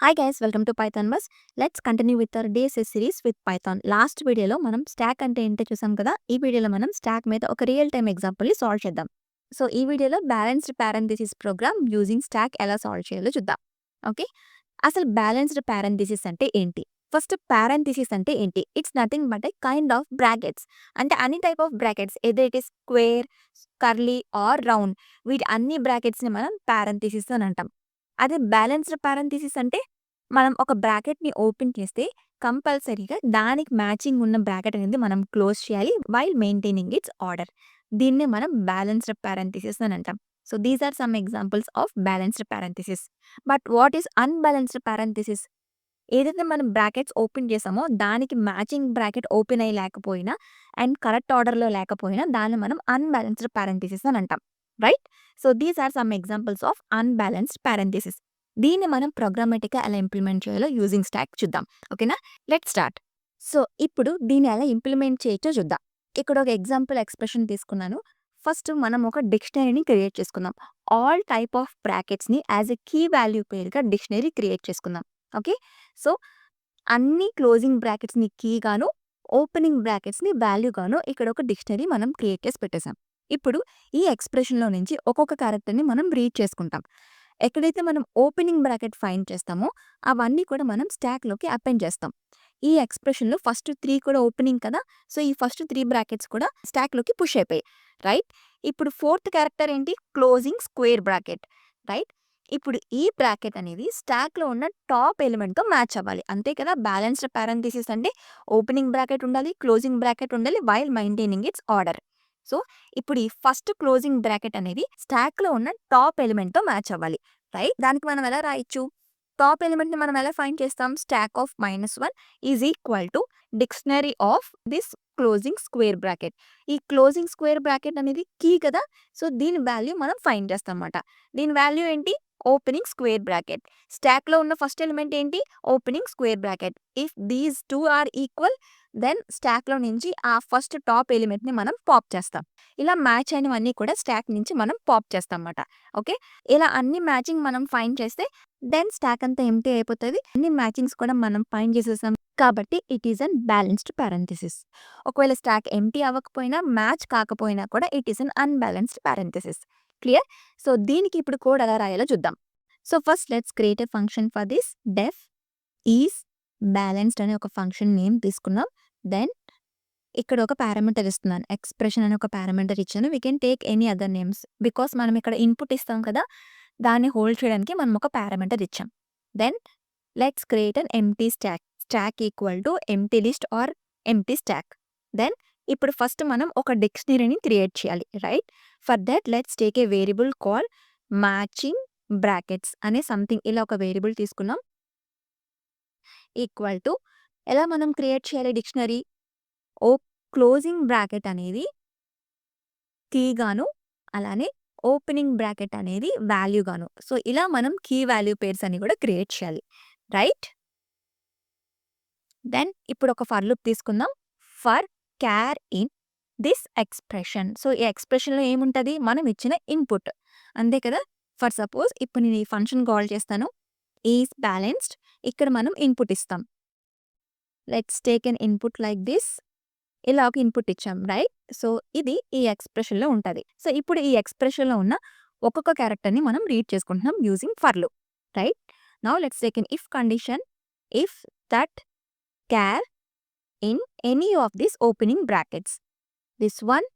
Hi guys, welcome to Python bus. Let's continue with our days series with Python. Last వీడియోలో మనం stock అంటే ఏంటో చూసాం కదా. ఈ వీడియోలో మనం స్టాక్ మీద ఒక రియల్ టైమ్ ఎగ్జాంపుల్ని సాల్వ్ చేద్దాం. సో ఈ వీడియోలో బ్యాలెన్స్డ్ పారెంథిసిస్ ప్రోగ్రామ్ యూజింగ్ స్టాక్ ఎలా సాల్వ్ చేయాలో చూద్దాం. ఓకే, అసలు బ్యాలెన్స్డ్ పారెంథిసిస్ అంటే ఏంటి? ఫస్ట్ పారెంథిసిస్ అంటే ఏంటి? It's nothing but a kind of brackets. అంటే అన్ని type of brackets, either it is square, curly or round, వీటి అన్ని బ్రాకెట్స్ని మనం పారెంథిసిస్ అని అంటాం. అదే బ్యాలెన్స్డ్ పారెంథిసిస్ అంటే మనం ఒక బ్రాకెట్‌ని ఓపెన్ చేస్తే కంపల్సరీగా దానికి మ్యాచింగ్ ఉన్న బ్రాకెట్ అనేది మనం క్లోజ్ చేయాలి వైల్ మెయింటైనింగ్ ఇట్స్ ఆర్డర్. దీన్నే మనం బ్యాలెన్స్డ్ పారెంథిసిస్ అని అంటాం. So these are some examples of balanced parenthesis. But what is unbalanced parenthesis? ఏదైతే మనం బ్రాకెట్స్ ఓపెన్ చేసామో దానికి మ్యాచింగ్ బ్రాకెట్ ఓపెన్ అయ్యి లేకపోయినా అండ్ కరెక్ట్ ఆర్డర్‌లో లేకపోయినా దాన్ని మనం అన్‌బ్యాలెన్స్డ్ పారెంథిసిస్ అని అంటాం. Right? So these are some examples of unbalanced parenthesis. దీన్ని మనం ప్రోగ్రామాటిక్‌గా ఎలా ఇంప్లిమెంట్ చేయాలో యూజింగ్ స్టాక్ చూద్దాం. ఓకేనా? Let's start. సో ఇప్పుడు దీన్ని ఎలా ఇంప్లిమెంట్ చేయొచ్చో చూద్దాం. ఇక్కడ ఒక ఎగ్జాంపుల్ ఎక్స్‌ప్రెషన్ తీసుకున్నాను. ఫస్ట్ మనం ఒక డిక్షనరీని క్రియేట్ చేసుకుందాం. ఆల్ టైప్ ఆఫ్ బ్రాకెట్స్‌ని యాస్ ఎ కీ వాల్యూ పేరుగా డిక్షనరీ క్రియేట్ చేసుకుందాం. ఓకే. సో అన్ని క్లోజింగ్ బ్రాకెట్స్‌ని కీ గాను, ఓపెనింగ్ బ్రాకెట్స్‌ని వాల్యూ గాను ఇక్కడ ఒక డిక్షనరీ మనం క్రియేట్ చేసి పెట్టేసాం. ఇప్పుడు ఈ ఎక్స్‌ప్రెషన్‌లో నుంచి ఒక్కొక్క క్యారెక్టర్‌ని మనం రీడ్ చేసుకుంటాం. ఎక్కడైతే మనం ఓపెనింగ్ బ్రాకెట్ ఫైండ్ చేస్తామో అవన్నీ కూడా మనం స్టాక్‌లోకి అపెండ్ చేస్తాం. ఈ ఎక్స్‌ప్రెషన్‌లో ఫస్ట్ 3 కూడా ఓపెనింగ్ కదా. సో ఈ ఫస్ట్ 3 బ్రాకెట్స్ కూడా స్టాక్‌లోకి పుష్ అయిపోయాయి. రైట్? ఇప్పుడు ఫోర్త్ క్యారెక్టర్ ఏంటి? Closing square bracket. రైట్? ఇప్పుడు ఈ బ్రాకెట్ అనేది స్టాక్‌లో ఉన్న టాప్ ఎలిమెంట్‌తో మ్యాచ్ అవ్వాలి. అంతే కదా. బ్యాలెన్స్డ్ పారెంథిసిస్ అంటే ఓపెనింగ్ బ్రాకెట్ ఉండాలి, క్లోజింగ్ బ్రాకెట్ ఉండాలి while maintaining it's order. So ఇప్పుడు ఈ ఫస్ట్ క్లోజింగ్ బ్రాకెట్ అనేది స్టాక్‌లో ఉన్న టాప్ ఎలిమెంట్‌తో మ్యాచ్ అవ్వాలి. రైట్? దానికి మనం ఎలా రాయొచ్చు? టాప్ ఎలిమెంట్‌ని మనం ఎలా ఫైండ్ చేస్తాం? Stack of -1 is equal to dictionary of this closing square bracket. ఈ క్లోజింగ్ స్క్వేర్ బ్రాకెట్ అనేది కీ కదా. సో దీని వాల్యూ మనం ఫైండ్ చేస్తాం అన్నమాట. దీని వాల్యూ ఏంటి? Opening square bracket. స్టాక్‌లో ఉన్న ఫస్ట్ ఎలిమెంట్ ఏంటి? Opening square bracket. If these 2 are equal then స్టాక్‌లో నుంచి ఆ ఫస్ట్ టాప్ ఎలిమెంట్‌ని మనం పాప్ చేస్తాం. ఇలా మ్యాచ్ అయినవన్నీ కూడా స్టాక్ నుంచి మనం పాప్ చేస్తాం అన్నమాట. ఓకే. ఇలా అన్ని మ్యాచింగ్ మనం ఫైండ్ చేస్తే దెన్ స్టాక్ అంతా ఎంప్టీ అయిపోతది. అన్ని మ్యాచింగ్స్ కూడా మనం ఫైండ్ చేసేసాం కాబట్టి it is an balanced parenthesis. ఒకవేళ స్టాక్ ఎంప్టీ అవ్వకపోయినా, మ్యాచ్ కాకపోయినా కూడా it is un unbalanced parenthesis. Clear? So దీనికి ఇప్పుడు కోడ్ ఎలా రాయాలో చూద్దాం. So first let's create a function for this. Def is balanced అనే ఒక ఫంక్షన్ నేమ్ తీసుకున్నాం. దెన్ ఇక్కడ ఒక పారామీటర్ ఇస్తున్నాను. ఎక్స్‌ప్రెషన్ అనే ఒక పారామీటర్ ఇచ్చాను. We can take any other names. Because మనం ఇక్కడ ఇన్పుట్ ఇస్తాం కదా. దాన్ని హోల్డ్ చేయడానికి మనం ఒక పారామీటర్ ఇచ్చాం. Then let's create an empty stack. Stack equal to empty list or empty stack. Then ఇప్పుడు ఫస్ట్ మనం ఒక డిక్షనరీని క్రియేట్ చేయాలి. Right? For that let's take a variable call matching brackets అనే సంథింగ్. ఇలా ఒక వేరియబుల్ తీసుకున్నాం. ఈక్వల్ టు ఎలా మనం క్రియేట్ చేయాలి డిక్షనరీ? క్లోజింగ్ బ్రాకెట్ అనేది కీ గాను, అలానే ఓపెనింగ్ బ్రాకెట్ అనేది వాల్యూ గాను. సో ఇలా మనం కీ వాల్యూ పేర్స్ అని కూడా క్రియేట్ చేయాలి. రైట్? దెన్ ఇప్పుడు ఒక ఫర్ లూప్ తీసుకుందాం. For char in this expression. So ఈ ఎక్స్‌ప్రెషన్‌లో ఏముంటది? మనం ఇచ్చిన ఇన్పుట్. అంతే కదా. ఫర్ సపోజ్ ఇప్పుడు నేను ఈ ఫంక్షన్ కాల్ చేస్తాను. Is balanced. ఇక్కడ మనం ఇన్పుట్ ఇస్తాం. Let's take an input like this. ఇలా ఒక ఇన్పుట్ ఇచ్చాం. రైట్? సో ఇది ఈ ఎక్స్‌ప్రెషన్‌లో ఉంటది. సో ఇప్పుడు ఈ ఎక్స్‌ప్రెషన్‌లో ఉన్న ఒక్కొక్క క్యారెక్టర్‌ని మనం రీడ్ చేసుకుంటున్నాం using for loop. Right? Now let's take an if condition. If that char in any of this opening brackets. This one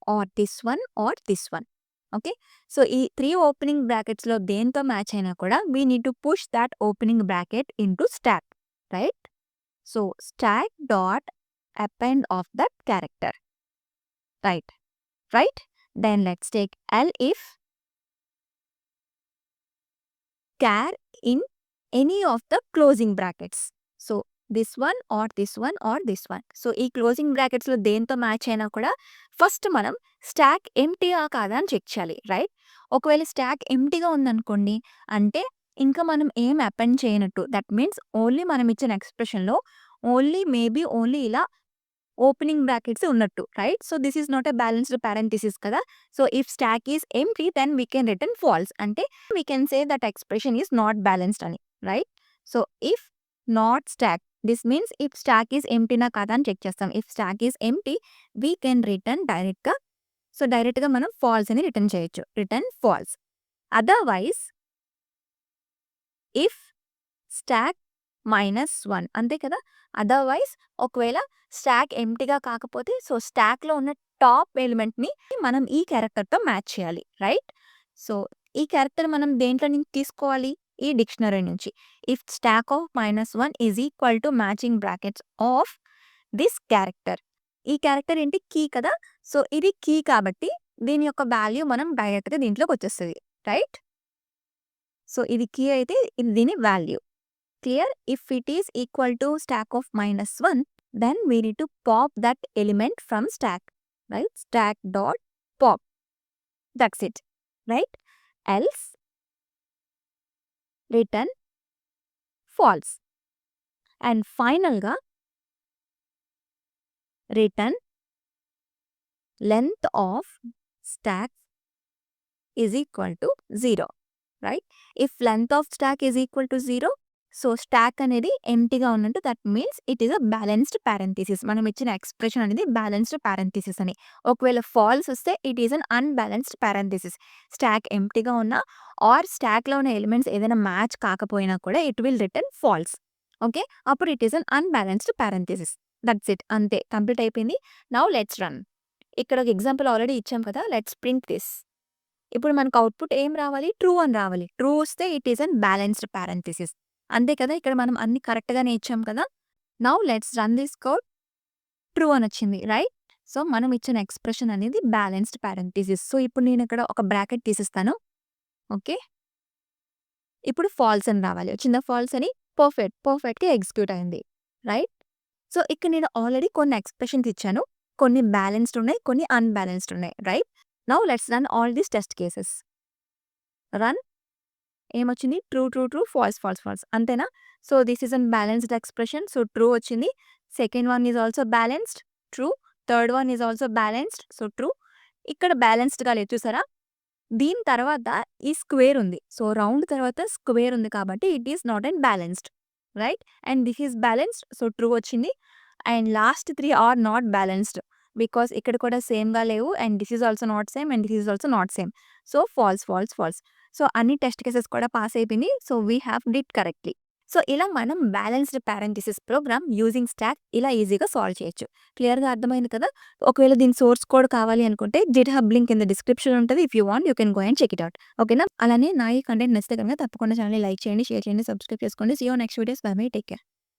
or this one or this one. Okay. So ఈ 3 opening బ్రాకెట్స్‌లో దేనితో match అయినా కూడా we need to push that opening bracket into stack. Right? So stack dot append of that character. Right? Right? Then let's take L if char in any of the closing brackets. So this one or this one or this one. So ఈ closing బ్రాకెట్స్‌లో దేంతో match అయినా కూడా first మనం stock ఎంప్టీగా కాదా అని check చేయాలి. Right? ఒకవేళ స్టాక్ ఎంప్టీగా ఉందనుకోండి, అంటే ఇంకా మనం ఏం అపెండ్ చేయనట్టు. దట్ మీన్స్ ఓన్లీ మనం ఇచ్చిన ఎక్స్‌ప్రెషన్‌లో ఓన్లీ ఇలా ఓపెనింగ్ బ్రాకెట్స్ ఉన్నట్టు. Right? So this is not a balanced parenthesis కదా. So if stack is empty then we can return false. అంటే we can say that expression is not balanced అని. Right? So if not stack, this means if stack is ఎంప్టీనా కాదా అని check చేస్తాం. If stack is empty we can return డైరెక్ట్‌గా. So డైరెక్ట్‌గా మనం falls అని రిటర్న్ చేయొచ్చు. Return falls. Otherwise if stock -1 అంతే కదా! అదర్‌వైజ్ ఒకవేళ స్టాక్ ఎంప్టీగా కాకపోతే సో స్టాక్‌లో ఉన్న టాప్ ఎలిమెంట్‌ని మనం ఈ క్యారెక్టర్‌తో మ్యాచ్ చేయాలి. రైట్? సో ఈ క్యారెక్టర్ మనం దేంట్లో నుంచి తీసుకోవాలి? ఈ డిక్షనరీ నుంచి. If stock of -1 is equal to matching brackets of this character. ఈ క్యారెక్టర్ ఏంటి? కీ కదా! సో ఇది కీ కాబట్టి దీని యొక్క వాల్యూ మనం డైరెక్ట్‌గా దీంట్లోకొచ్చేస్తది. రైట్? సో ఇది కీ అయితే ఇది దీని value. Clear? If it is equal to stack of -1, then we need to pop that element from stack, right? Stack dot pop. That's it, right? Else return false. And final ga return length of stack is equal to 0, right? If length of stack is equal to 0, so stock అనేది ఎంప్టీగా ఉన్నట్టు that means it is a balanced parenthesis. మనం ఇచ్చిన expression అనేది balanced parenthesis అని. ఒకవేళ falls వస్తే it is un unbalanced parenthesis. Stock ఎంప్టీగా ఉన్నా ఆర్ స్టాక్‌లో ఉన్న ఎలిమెంట్స్ ఏదైనా మ్యాచ్ కాకపోయినా కూడా it will return false. Okay. అప్పుడు it is un unbalanced parenthesis. That's it. అంతే కంప్లీట్ అయిపోయింది. Now let's run. ఇక్కడ ఒక ఎగ్జాంపుల్ ఆల్రెడీ ఇచ్చాం కదా! Let's print this. ఇప్పుడు మనకు అవుట్‌పుట్ ఏం రావాలి? ట్రూ అని రావాలి. ట్రూ వస్తే it is an balanced parenthesis. అంతే కదా! ఇక్కడ మనం అన్ని కరెక్ట్‌గానే ఇచ్చాం కదా! Now let's run this code. True అనొచ్చింది. రైట్? సో మనం ఇచ్చిన ఎక్స్‌ప్రెషన్ అనేది బ్యాలెన్స్డ్ పారెంథసిస్. సో ఇప్పుడు నేను ఇక్కడ ఒక బ్రాకెట్ తీసేస్తాను. ఓకే. ఇప్పుడు ఫాల్స్ అని రావాలి. వచ్చిందా ఫాల్స్ అని? పర్ఫెక్ట్‌గా ఎగ్జిక్యూట్ అయింది. రైట్? సో ఇక్కడ నేను ఆల్రెడీ కొన్ని ఎక్స్‌ప్రెషన్స్ ఇచ్చాను. కొన్ని బ్యాలెన్స్డ్ ఉన్నాయి. కొన్ని అన్‌బ్యాలెన్స్డ్ ఉన్నాయి. Right? Now let's run all these test cases. Run. ఏమొచ్చింది? True, false. అంతేనా? So this is an balanced expression. So true వచ్చింది. Second one is also balanced. True. Third one is also balanced. So true. ఇక్కడ బ్యాలెన్స్డ్‌గా లేదు చూసారా? దీని తర్వాత ఈ స్క్వేర్ ఉంది. సో రౌండ్ తర్వాత స్క్వేర్ ఉంది కాబట్టి it is not an balanced. Right? And this is balanced. So true వచ్చింది. And last 3 are not balanced. Because ఇక్కడ కూడా సేమ్‌గా లేవు. And this is also not same and this is also not same. So false. So అన్ని test cases కూడా pass అయిపోయినాయి. So we have did కరెక్ట్‌లీ. So ఇలా మనం balanced parenthesis program using stack ఇలా ఈజీగా సాల్వ్ చేయొచ్చు. క్లియర్‌గా అర్థమైంది కదా! ఒకవేళ దీని సోర్స్ కోడ్ కావాలి అనుకుంటే గిట్‌హబ్ లింక్ కింద డిస్క్రిప్షన్ ఉంటది. If you want you can go and check it out. ఓకేనా? అలానే నా ఈ కంటెంట్ నచ్చితే గనుక తప్పకుండా ఛానెల్‌ని లైక్ చేయండి, షేర్ చేయండి, సబ్స్క్రైబ్ చేసుకోండి. See you next videos. Bye bye. Take care.